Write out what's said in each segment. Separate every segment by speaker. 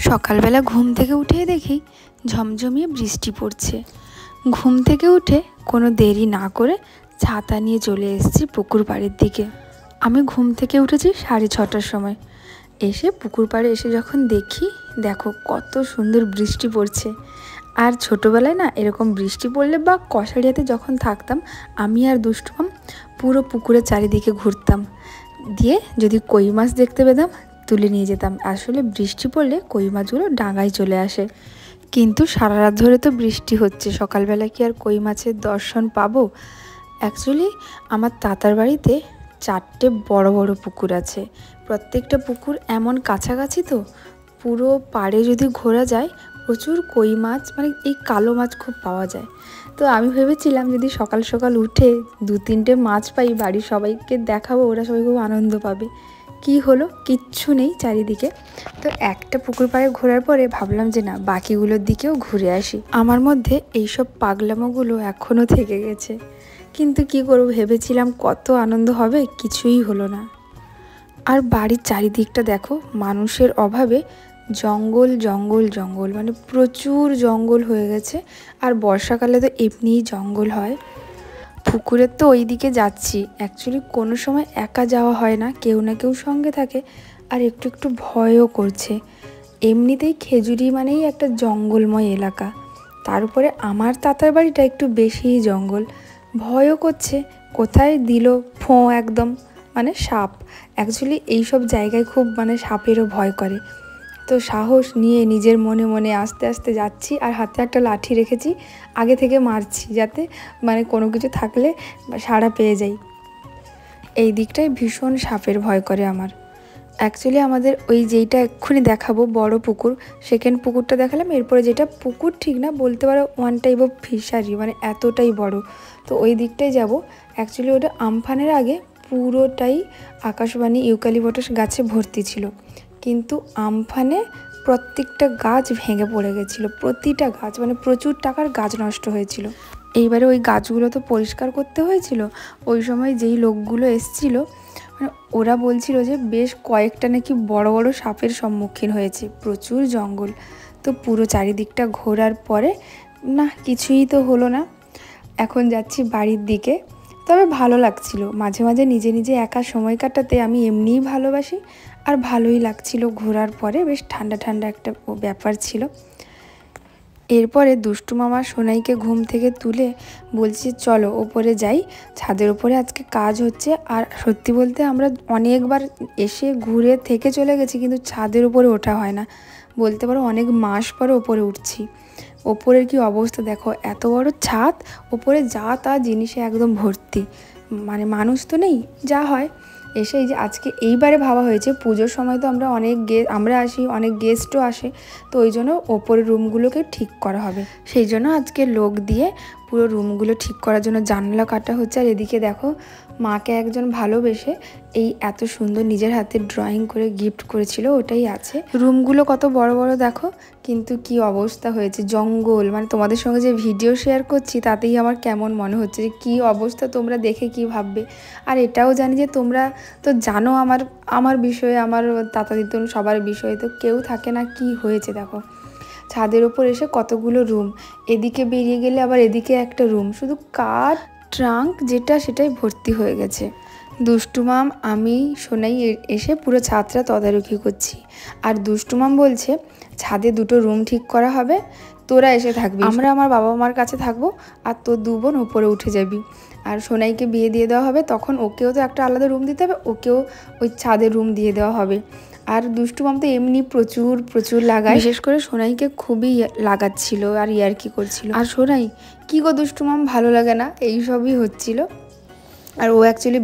Speaker 1: সকালবেলা ঘুম থেকে উঠেই দেখি ঝমঝমিয়ে বৃষ্টি পড়ছে। ঘুম থেকে উঠে কোনো দেরি না করে ছাতা নিয়ে চলে এসেছি পুকুর পাড়ের দিকে। আমি ঘুম থেকে উঠেছি 6:30টার সময়। এসে পুকুর পাড়ে এসে যখন দেখি, দেখো কত সুন্দর বৃষ্টি পড়ছে। আর ছোটোবেলায় না এরকম বৃষ্টি পড়লে বা কষারিয়াতে যখন থাকতাম, আমি আর দুষ্টুমাম পুরো পুকুরের চারিদিকে ঘুরতাম, দিয়ে যদি কই মাছ দেখতে পেতাম তুলে নিয়ে যেতাম। আসলে বৃষ্টি পড়লে কই মাছগুলো ডাঙায় চলে আসে, কিন্তু সারা রাত ধরে তো বৃষ্টি হচ্ছে, সকালবেলা কি আর কই মাছের দর্শন পাবো? অ্যাকচুয়ালি আমার তাতার বাড়িতে 4টে বড় বড় পুকুর আছে। প্রত্যেকটা পুকুর এমন কাছাকাছি, তো পুরো পাড়ে যদি ঘোরা যায় প্রচুর কই মাছ, মানে এই কালো মাছ খুব পাওয়া যায়। তো আমি ভেবেছিলাম যদি সকাল সকাল উঠে 2-3টে মাছ পাই, বাড়ির সবাইকে দেখাবো, ওরা সবাই খুব আনন্দ পাবে। কি হলো, কিচ্ছু নেই চারিদিকে। তো একটা পুকুর পাড়ে ঘোরার পরে ভাবলাম যে না, বাকিগুলোর দিকেও ঘুরে আসি। আমার মধ্যে এইসব পাগলামোগুলো এখনও থেকে গেছে, কিন্তু কি করব, ভেবেছিলাম কত আনন্দ হবে, কিছুই হলো না। আর বাড়ির চারিদিকটা দেখো, মানুষের অভাবে জঙ্গল জঙ্গল জঙ্গল, মানে প্রচুর জঙ্গল হয়ে গেছে। আর বর্ষাকালে তো এমনিই জঙ্গল হয়। পুকুরের তো ওই দিকে যাচ্ছি, অ্যাকচুয়ালি কোনো সময় একা যাওয়া হয় না, কেউ না কেউ সঙ্গে থাকে। আর একটু একটু ভয়ও করছে। এমনিতেই খেজুরি মানেই একটা জঙ্গলময় এলাকা, তার উপরে আমার তাতার বাড়িটা একটু বেশিই জঙ্গল। ভয়ও করছে, কোথায় দিল ফোঁ একদম, মানে সাপ। অ্যাকচুয়ালি এইসব জায়গায় খুব মানে সাপেরও ভয় করে। তো সাহস নিয়ে নিজের মনে মনে আস্তে আস্তে যাচ্ছি, আর হাতে একটা লাঠি রেখেছি, আগে থেকে মারছি যাতে মানে কোনো কিছু থাকলে সাড়া পেয়ে যাই। এই দিকটায় ভীষণ সাপের ভয় করে আমার। অ্যাকচুয়ালি আমাদের ওই যেইটা এক্ষুনি দেখাবো বড় পুকুর, সেকেন্ড পুকুরটা দেখালাম, এরপরে যেটা পুকুর ঠিক না, বলতে পারো ওয়ান টাইপ অফ ফিশারি, মানে এতটাই বড়। তো ওই দিকটাই যাব। অ্যাকচুয়ালি ওটা আমফানের আগে পুরোটাই আকাশবাণী ইউক্যালিপটাস গাছে ভর্তি ছিল, কিন্তু আমফানে প্রত্যেকটা গাছ ভেঙে পড়ে গেছিলো, প্রতিটা গাছ, মানে প্রচুর টাকার গাছ নষ্ট হয়েছিল। এইবারে ওই গাছগুলো তো পরিষ্কার করতে হয়েছিল। ওই সময় যেই লোকগুলো এসেছিলো, মানে ওরা বলছিল যে বেশ কয়েকটা নাকি বড় বড় সাপের সম্মুখীন হয়েছে, প্রচুর জঙ্গল। তো পুরো চারিদিকটা ঘোরার পরে না, কিছুই তো হলো না। এখন যাচ্ছি বাড়ির দিকে। তবে ভালো লাগছিল, মাঝে মাঝে নিজে নিজে একা সময় কাটাতে আমি এমনিই ভালোবাসি। আর ভালোই লাগছিল ঘোরার পরে, বেশ ঠান্ডা ঠান্ডা একটা ব্যাপার ছিল। এরপরে দুষ্টু মামা সোনাইকে ঘুম থেকে তুলে বলছে চলো ওপরে যাই, ছাদের উপরে আজকে কাজ হচ্ছে। আর সত্যি বলতে আমরা অনেকবার এসে ঘুরে থেকে চলে গেছি, কিন্তু ছাদের উপরে ওঠা হয় না। বলতে পারো অনেক মাস পরে ওপরে উঠছি। ওপরের কি অবস্থা দেখো, এত বড় ছাদ, ওপরে যা তা জিনিসে একদম ভর্তি, মানে মানুষ তো নেই, যা হয়। এসে এই যে আজকে এইবারে ভাবা হয়েছে, পুজোর সময় তো আমরা আমরা আসি, অনেক গেস্টও আসে, তো ওই জন্য ওপরের রুমগুলোকে ঠিক করা হবে। সেই জন্য আজকে লোক দিয়ে পুরো রুমগুলো ঠিক করার জন্য জানলা কাটা হচ্ছে। আর এদিকে দেখো, মাকে একজন ভালোবেসে এই এত সুন্দর নিজের হাতে ড্রয়িং করে গিফট করেছিল, ওটাই আছে। রুমগুলো কত বড় বড় দেখো, কিন্তু কি অবস্থা হয়েছে, জঙ্গল। মানে তোমাদের সঙ্গে যে ভিডিও শেয়ার করছি তাতেই আমার কেমন মনে হচ্ছে যে কী অবস্থা, তোমরা দেখে কি ভাববে। আর এটাও জানি যে তোমরা তো জানো আমার বিষয়ে, আমার তাতা দিতুন সবার বিষয়ে, তো কেউ থাকে না কি হয়েছে দেখো। ছাদের ওপর এসে কতগুলো রুম, এদিকে বেরিয়ে গেলে আবার এদিকে একটা রুম, শুধু কাঠ ট্রাঙ্ক যেটা সেটাই ভর্তি হয়ে গেছে। দুষ্টুমাম আমি সোনাই এসে পুরো ছাদটা তদারকি করছি। আর দুষ্টুমাম বলছে ছাদে 2টো রুম ঠিক করা হবে, তোরা এসে থাকবি, আমরা আমার বাবা মার কাছে থাকবো, আর তোর 2 বোন উপরে উঠে যাবি। আর সোনাইকে বিয়ে দিয়ে দেওয়া হবে, তখন ওকেও তো একটা আলাদা রুম দিতে হবে, ওকেও ওই ছাদের রুম দিয়ে দেওয়া হবে। আর দুষ্টুমাম তো এমনি প্রচুর প্রচুর লাগায়, বিশেষ করে সোনাইকে খুবই লাগাচ্ছিল আর ইয়ার্কি করছিল। আর সোনাই, কী গো দুষ্টুমাম ভালো লাগে না, এইসবই হচ্ছিল। আর ও অ্যাকচুয়ালি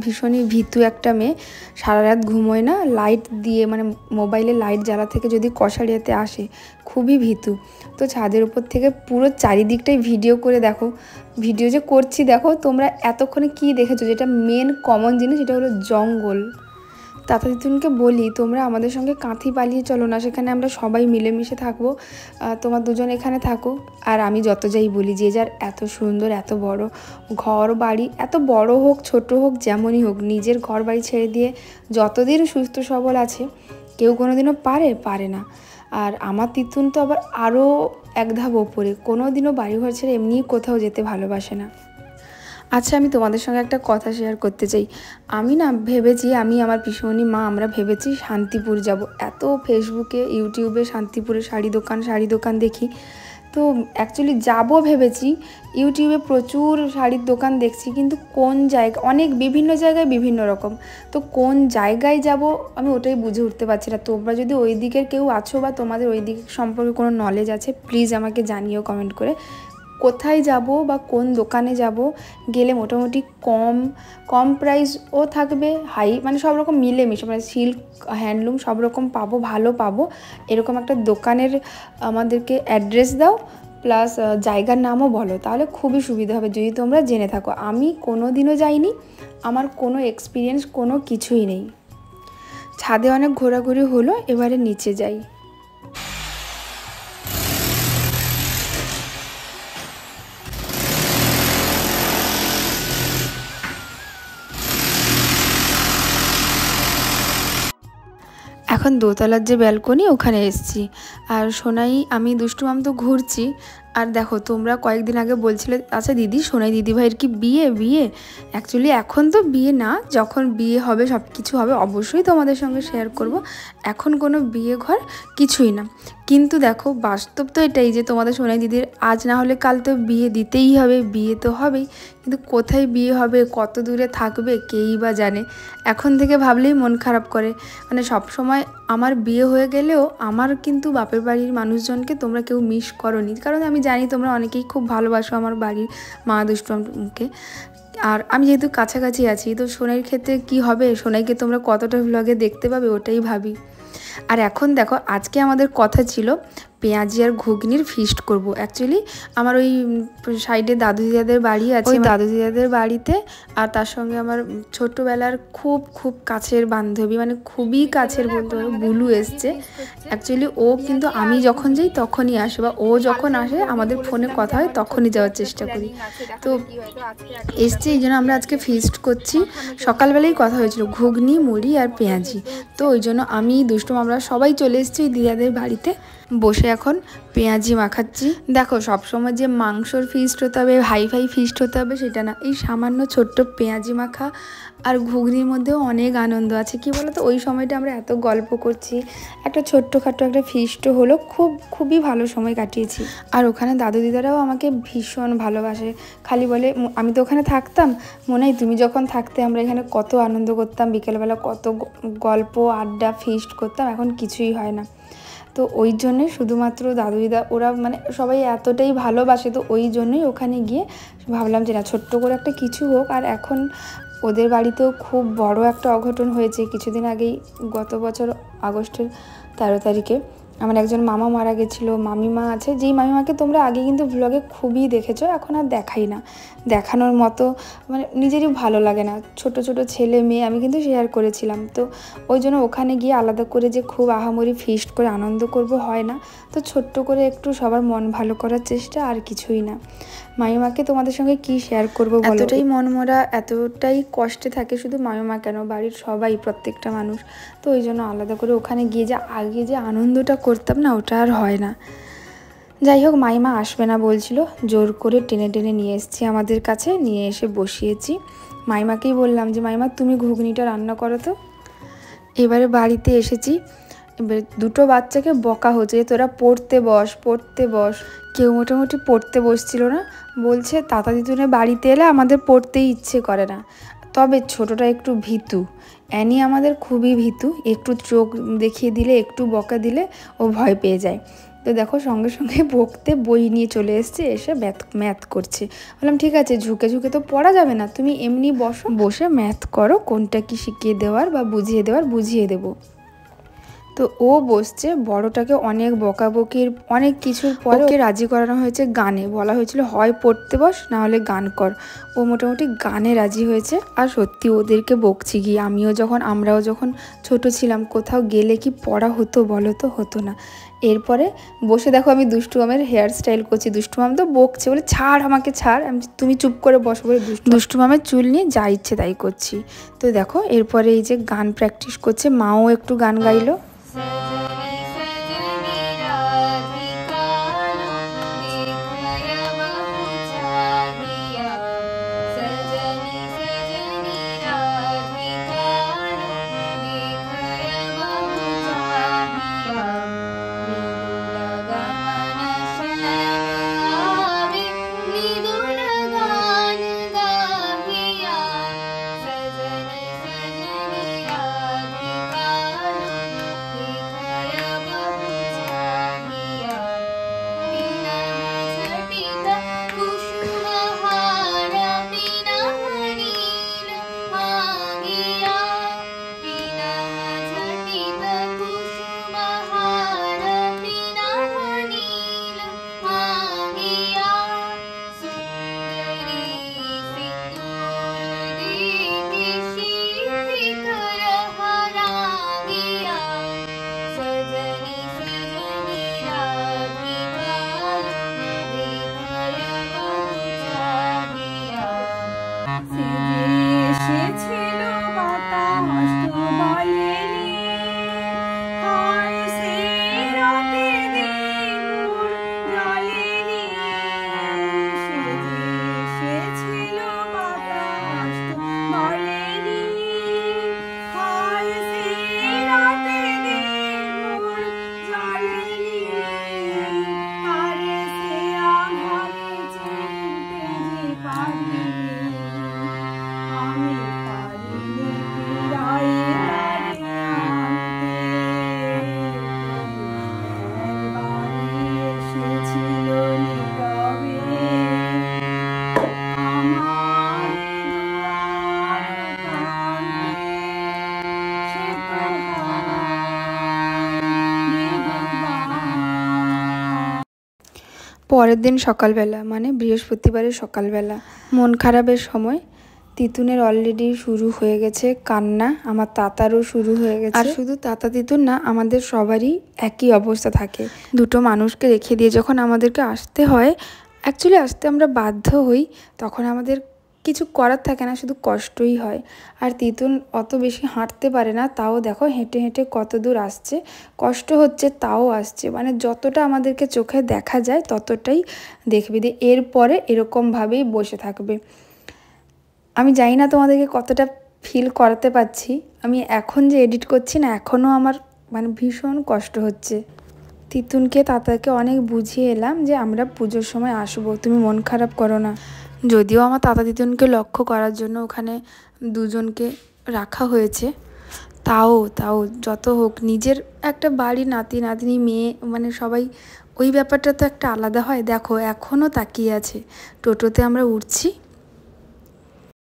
Speaker 1: ভীষণই ভীতু একটা মেয়ে, সারা রাত ঘুমোয় না, লাইট দিয়ে মানে মোবাইলে লাইট জ্বালা থেকে যদি কষারিয়াতে আসে, খুবই ভীতু। তো ছাদের উপর থেকে পুরো চারিদিকটাই ভিডিও করে দেখো, ভিডিও যে করছি দেখো, তোমরা এতক্ষণে কি দেখেছো, যেটা মেন কমন জিনিস সেটা হলো জঙ্গল। তাতা দিতুনকে বলি তোমরা আমাদের সঙ্গে কাঁথি পালিয়ে চলো না, সেখানে আমরা সবাই মিলেমিশে থাকবো, তোমার 2জন এখানে থাকো। আর আমি যত যাই বলি, যে যার এত সুন্দর এত বড় ঘর বাড়ি, এত বড় হোক ছোট হোক যেমনই হোক, নিজের ঘর বাড়ি ছেড়ে দিয়ে যতদিন সুস্থ সবল আছে, কেউ কোনোদিনও পারে না। আর আমার তিতুন তো আবার আরও এক ধাপ ওপরে, কোনো দিনও বাড়িঘর ছেড়ে এমনিই কোথাও যেতে ভালোবাসে না। আচ্ছা, আমি তোমাদের সঙ্গে একটা কথা শেয়ার করতে চাই। আমি না ভেবেছি, আমি আমার পিসিমণি মা আমরা ভেবেছি শান্তিপুর যাব। এত ফেসবুকে ইউটিউবে শান্তিপুরে শাড়ি দোকান দেখি, তো অ্যাকচুয়ালি যাব ভেবেছি। ইউটিউবে প্রচুর শাড়ির দোকান দেখছি, কিন্তু কোন জায়গা, অনেক বিভিন্ন জায়গায় বিভিন্ন রকম, তো কোন জায়গায় যাব আমি ওটাই বুঝে উঠতে পারছি না। তোমরা যদি ওই দিকের কেউ আছো বা তোমাদের ওই দিক সম্পর্কে কোনো নলেজ আছে, প্লিজ আমাকে জানিও কমেন্ট করে। কোথায় যাব বা কোন দোকানে যাব, গেলে মোটামুটি কম প্রাইসও থাকবে, হাই মানে সব রকম মিলেমিশে, মানে সিল্ক হ্যান্ডলুম সব রকম পাবো, ভালো পাবো, এরকম একটা দোকানের আমাদেরকে অ্যাড্রেস দাও, প্লাস জায়গার নামও বলো, তাহলে খুবই সুবিধা হবে যদি তোমরা জেনে থাকো। আমি কোনো দিনও যাইনি, আমার কোনো এক্সপিরিয়েন্স কোনো কিছুই নেই। ছাদে অনেক ঘোরাঘুরি হলো, এবারে নিচে যাই। এখন দোতলার যে ব্যালকনি ওখানে এসেছি, আর সোনাই আমি দুষ্টু মাম তো ঘুরছি। আর দেখো, তোমরা কয়েকদিন আগে বলছিলে আচ্ছা দিদি, সোনাই দিদিভাইয়ের কি বিয়ে? অ্যাকচুয়ালি এখন তো বিয়ে না, যখন বিয়ে হবে সব কিছু হবে অবশ্যই তোমাদের সঙ্গে শেয়ার করব। এখন কোনো বিয়ে ঘর কিছুই না, কিন্তু দেখো বাস্তব তো এটাই যে তোমাদের সোনাই দিদির আজ না হলে কাল তো বিয়ে দিতেই হবে, বিয়ে তো হবেই, কিন্তু কোথায় বিয়ে হবে, কত দূরে থাকবে কেই বা জানে। এখন থেকে ভাবলেই মন খারাপ করে। মানে সব সময় আমার বিয়ে হয়ে গেলেও আমার কিন্তু বাপের বাড়ির মানুষজনকে তোমরা কেউ মিস করোনি, কারণ আমি জানি তোমরা অনেকেই খুব ভালোবাসো আমার বাড়ির মা দুষ্টুকে। আর আমি যেহেতু কাছাকাছি আছি, তো সোনাইয়ের ক্ষেত্রে কি হবে, সোনাইকে তোমরা কতটা ভ্লগে দেখতে পাবে ওটাই ভাবি। আর এখন দেখো, আজকে আমাদের কথা ছিল পেঁয়াজি আর ঘুগনির ফিস্ট করব। অ্যাকচুয়ালি আমার ওই সাইডে দাদু দিদাদের বাড়ি আছে, ওই দাদু দিদাদের বাড়িতে, আর তার সঙ্গে আমার ছোট্টবেলার খুব খুব কাছের বান্ধবী, মানে খুবই কাছের বলতে পারো, বুলু এসছে। অ্যাকচুয়ালি ও কিন্তু আমি যখন যাই তখনই আসে, বা ও যখন আসে আমাদের ফোনে কথা হয় তখনই যাওয়ার চেষ্টা করি। তো এসছে, এই জন্য আমরা আজকে ফিস্ট করছি। সকালবেলাই কথা হয়েছিল ঘুগনি, মুড়ি আর পেঁয়াজি, তো ওই জন্য আমি দুষ্টুম আমরা সবাই চলে এসেছি ওই দিদাদের বাড়িতে, বসে এখন পেঁয়াজি মাখাচ্ছি। দেখো, সবসময় যে মাংসর ফিস্ট হতে হবে, হাই ফিস্ট হতে হবে সেটা না, এই সামান্য ছোট্ট পেঁয়াজি মাখা আর ঘুগনির মধ্যেও অনেক আনন্দ আছে। কি বলতো, ওই সময়টা আমরা এত গল্প করছি, একটা ছোট্টখাটো একটা ফিস্টও হলো, খুবই ভালো সময় কাটিয়েছি। আর ওখানে দাদু দিদারাও আমাকে ভীষণ ভালোবাসে, খালি বলে আমি তো ওখানে থাকতাম, মনে হয় তুমি যখন থাকতে আমরা এখানে কত আনন্দ করতাম, বিকেলবেলা কত গল্প আড্ডা ফিস্ট করতাম, এখন কিছুই হয় না। তো ওই জন্যে শুধুমাত্র দাদু দিদা ওরা মানে সবাই এতটাই ভালোবাসে, তো ওই জন্যই ওখানে গিয়ে ভাবলাম যে না, ছোট্ট করে একটা কিছু হোক। আর এখন ওদের বাড়িতেও খুব বড় একটা অঘটন হয়েছে কিছুদিন আগেই, গত বছর আগস্টের 13 তারিখে আমার একজন মামা মারা গেছিলো। মামিমা আছে, যেই মামিমাকে তোমরা আগে কিন্তু ভ্লগে খুবই দেখেছো, এখন আর দেখাই না, দেখানোর মতো মানে নিজেরই ভালো লাগে না। ছোট ছোট ছেলে মেয়ে, আমি কিন্তু শেয়ার করেছিলাম, তো ওই জন্য ওখানে গিয়ে আলাদা করে যে খুব আহামরি ফিস্ট করে আনন্দ করব হয় না, তো ছোট্ট করে একটু সবার মন ভালো করার চেষ্টা, আর কিছুই না। মামিমাকে তোমাদের সঙ্গে কি শেয়ার করবো, এতটাই মনমরা, এতটাই কষ্টে থাকে, শুধু মামিমা কেন বাড়ির সবাই, প্রত্যেকটা মানুষ। তো ওই জন্য আলাদা করে ওখানে গিয়ে যে আগে যে আনন্দটা করতাম না, ওটা আর হয় না। যাই হোক, মাইমা আসবে না বলছিল, জোর করে টেনে টেনে নিয়ে এসেছি আমাদের কাছে, নিয়ে এসে বসিয়েছি। মাইমাকেই বললাম যে মাইমা তুমি ঘুগনিটা রান্না করো তো। এবারে বাড়িতে এসেছি, এবার দুটো বাচ্চাকে বকা হচ্ছে, তোরা পড়তে বস। কেউ মোটামুটি পড়তে বসছিল না, বলছে তাতা দিদুনের বাড়িতে এলে আমাদের পড়তেই ইচ্ছে করে না। তবে ছোটটা একটু ভীতু, অ্যানি আমাদের খুবই ভীতু, একটু চোখ দেখিয়ে দিলে, একটু বকা দিলে ও ভয় পেয়ে যায়। তো দেখো, সঙ্গে সঙ্গে বকতে বই নিয়ে চলে এসছে, এসে ম্যাথ করছে। বললাম ঠিক আছে, ঝুঁকে তো পড়া যাবে না, তুমি এমনি বসে ম্যাথ করো, কোনটা কি শিখিয়ে দেওয়ার বা বুঝিয়ে দেবো। তো ও বসছে, বড়টাকে অনেক বকাবকির অনেক কিছুর পরে ওকে রাজি করানো হয়েছে গানে, বলা হয়েছিল হয় পড়তে বস না হলে গান কর। ও মোটামুটি গানে রাজি হয়েছে। আর সত্যি ওদেরকে বকছি গিয়ে, আমরাও যখন ছোট ছিলাম, কোথাও গেলে কি পড়া হতো বলো তো, হতো না। এরপরে বসে দেখো আমি দুষ্টু মামের হেয়ার স্টাইল করছি, দুষ্টু মাম তো বকছে, বলে ছাড় আমাকে ছাড়, তুমি চুপ করে বসো বলে দুষ্টু মামের চুল নিয়ে যা ইচ্ছে তাই করছি। তো দেখো, এরপরে এই যে গান প্র্যাকটিস করছে, মাও একটু গান গাইলো। सजनी सजनी পরের দিন সকালবেলা মানে বৃহস্পতিবারের সকালবেলা মন খারাপের সময় তিতুনের অলরেডি শুরু হয়ে গেছে কান্না, আমার তাতারও শুরু হয়ে গেছে। আর শুধু তাতা তিতুর না, আমাদের সবারই একই অবস্থা থাকে। দুটো মানুষকে রেখে দিয়ে যখন আমাদেরকে আসতে হয়, অ্যাকচুয়ালি আসতে আমরা বাধ্য হই, তখন আমাদের কিছু করার থাকে না, শুধু কষ্টই হয়। আর তিতুন অত বেশি হাঁটতে পারে না, তাও দেখো হেঁটে হেঁটে কত দূর আসছে, কষ্ট হচ্ছে তাও আসছে, মানে যতটা আমাদেরকে চোখে দেখা যায় ততটাই দেখবে দিয়ে এরপরে এরকমভাবেই বসে থাকবে। আমি জানি না তোমাদেরকে কতটা ফিল করাতে পারছি, আমি এখন যে এডিট করছি না, এখনও আমার মানে ভীষণ কষ্ট হচ্ছে। তিতুনকে তাতাকে অনেক বুঝিয়ে এলাম যে আমরা পুজোর সময় আসবো, তুমি মন খারাপ করো না। যদিও আমার তাতা তিতুনকে লক্ষ্য করার জন্য ওখানে দুজনকে রাখা হয়েছে, তাও তাও যত হোক নিজের একটা বাড়ি, নাতি নাতনি মেয়ে, মানে সবাই ওই ব্যাপারটা তো একটা আলাদা হয়। দেখো এখনও তাকিয়ে আছে। টোটোতে আমরা উঠছি,